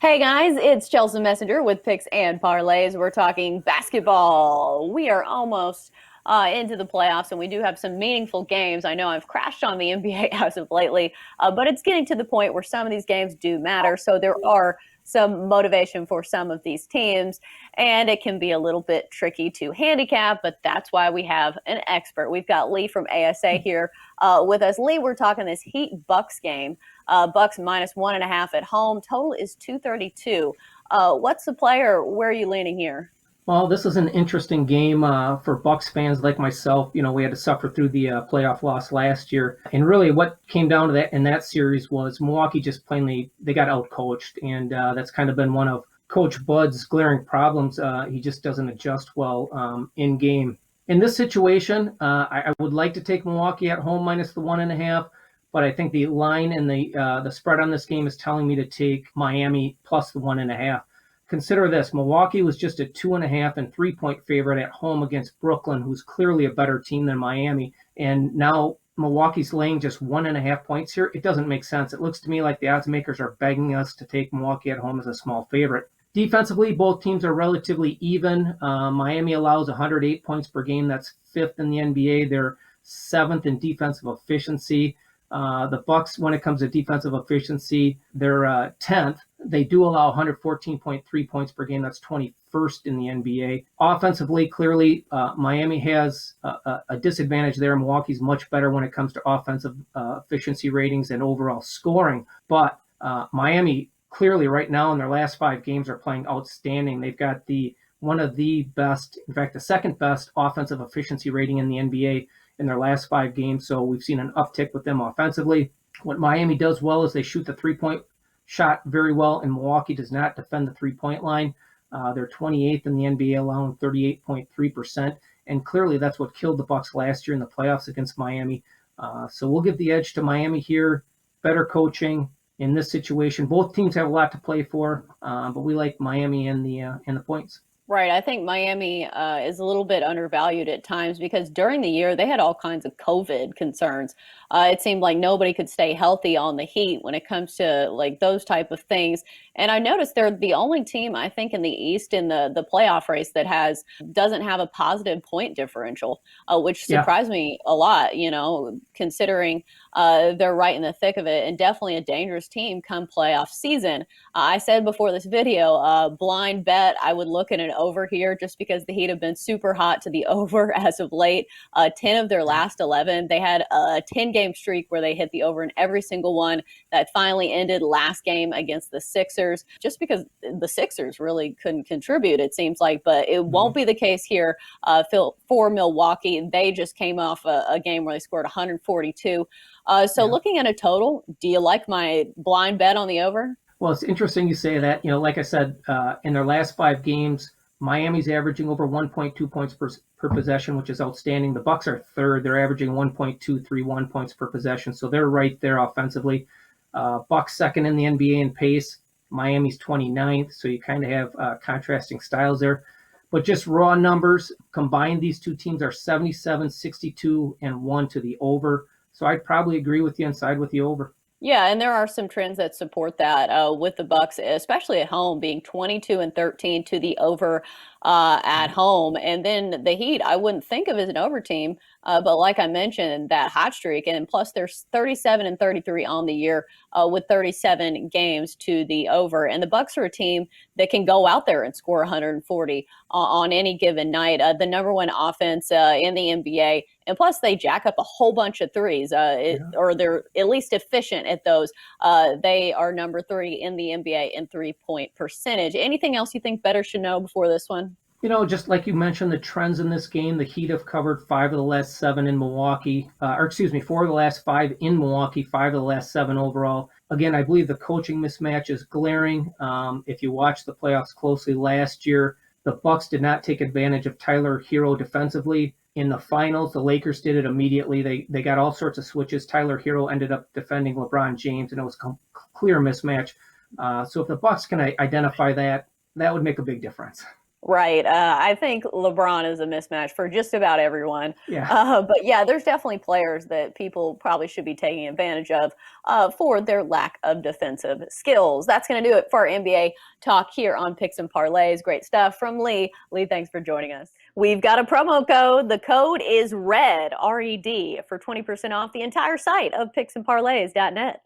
Hey guys, it's Chelsa Messenger with Picks and Parlays. We're talking basketball. We are almost into the playoffs, and we do have some meaningful games. I know I've crashed on the NBA as of lately, but it's getting to the point where some of these games do matter. So there are some motivation for some of these teams, and it can be a little bit tricky to handicap, but that's why we have an expert. We've got Lee from ASA here with us. Lee, we're talking this Heat Bucks game. Bucks minus 1.5 at home. Total is 232. What's the player? Where are you leaning here? Well, this is an interesting game for Bucks fans like myself. You know, we had to suffer through the playoff loss last year, and really, what came down to that in that series was Milwaukee just plainly they got outcoached, and that's kind of been one of Coach Bud's glaring problems. He just doesn't adjust well in game. In this situation, I would like to take Milwaukee at home minus the 1.5, but I think the line and the spread on this game is telling me to take Miami plus the 1.5. Consider this: Milwaukee was just a 2.5 and 3-point favorite at home against Brooklyn, who's clearly a better team than Miami. And now Milwaukee's laying just 1.5 points here. It doesn't make sense. It looks to me like the odds makers are begging us to take Milwaukee at home as a small favorite. Defensively, both teams are relatively even. Miami allows 108 points per game. That's fifth in the NBA. They're seventh in defensive efficiency. The Bucks, when it comes to defensive efficiency, they're 10th. They do allow 114.3 points per game. That's 21st in the NBA. Offensively, clearly, Miami has a disadvantage there. Milwaukee's much better when it comes to offensive efficiency ratings and overall scoring. But Miami, clearly, right now in their last 5 games, are playing outstanding. They've got one of the best, in fact, the second best offensive efficiency rating in the NBA in their last 5 games. So we've seen an uptick with them offensively. What Miami does well is they shoot the three-point shot very well, and Milwaukee does not defend the three-point line. They're 28th in the NBA, allowing 38.3%. And clearly that's what killed the Bucks last year in the playoffs against Miami. So we'll give the edge to Miami here. Better coaching in this situation. Both teams have a lot to play for, but we like Miami in the points. Right. I think Miami is a little bit undervalued at times because during the year they had all kinds of COVID concerns. It seemed like nobody could stay healthy on the Heat when it comes to like those type of things. And I noticed they're the only team I think in the East in the playoff race that doesn't have a positive point differential, which Yeah. surprised me a lot. Considering they're right in the thick of it and definitely a dangerous team come playoff season. I said before this video, blind bet, I would look at an over here just because the Heat have been super hot to the over as of late. 10 of their last 11. They had a 10-game streak where they hit the over in every single one. That finally ended last game against the Sixers, just because the Sixers really couldn't contribute, it seems like. But it won't be the case here for Milwaukee. They just came off a game where they scored 142. So Yeah. looking at a total, do you like my blind bet on the over? Well, it's interesting you say that. You know, like I said, in their last 5 games, Miami's averaging over 1.2 points per possession, which is outstanding. The Bucks are third; they're averaging 1.231 points per possession, so they're right there offensively. Bucks second in the NBA in pace. Miami's 29th, so you kind of have contrasting styles there. But just raw numbers combined, these two teams are 77, 62, and 1 to the over. So I'd probably agree with you and side with the over. Yeah, and there are some trends that support that with the Bucks, especially at home, being 22 and 13 to the over at home, and then the Heat. I wouldn't think of as an over team, but like I mentioned, that hot streak, and plus there's 37 and 33 on the year with 37 games to the over, and the Bucks are a team that can go out there and score 140 on any given night. The number one offense in the NBA. And plus, they jack up a whole bunch of threes, or they're at least efficient at those. They are number 3 in the NBA in 3-point percentage. Anything else you think better should know before this one? You know, just like you mentioned, the trends in this game, the Heat have covered 5 of the last 7 in Milwaukee, 4 of the last 5 in Milwaukee, 5 of the last 7 overall. Again, I believe the coaching mismatch is glaring. If you watch the playoffs closely last year, the Bucks did not take advantage of Tyler Hero defensively. In the finals, the Lakers did it immediately. They got all sorts of switches. Tyler Hero ended up defending LeBron James, and it was a clear mismatch. So if the Bucks can identify that, that would make a big difference. Right. I think LeBron is a mismatch for just about everyone. Yeah. But yeah, there's definitely players that people probably should be taking advantage of for their lack of defensive skills. That's going to do it for our NBA talk here on Picks and Parlays. Great stuff from Lee. Lee, thanks for joining us. We've got a promo code. The code is RED, RED, for 20% off the entire site of picksandparlays.net.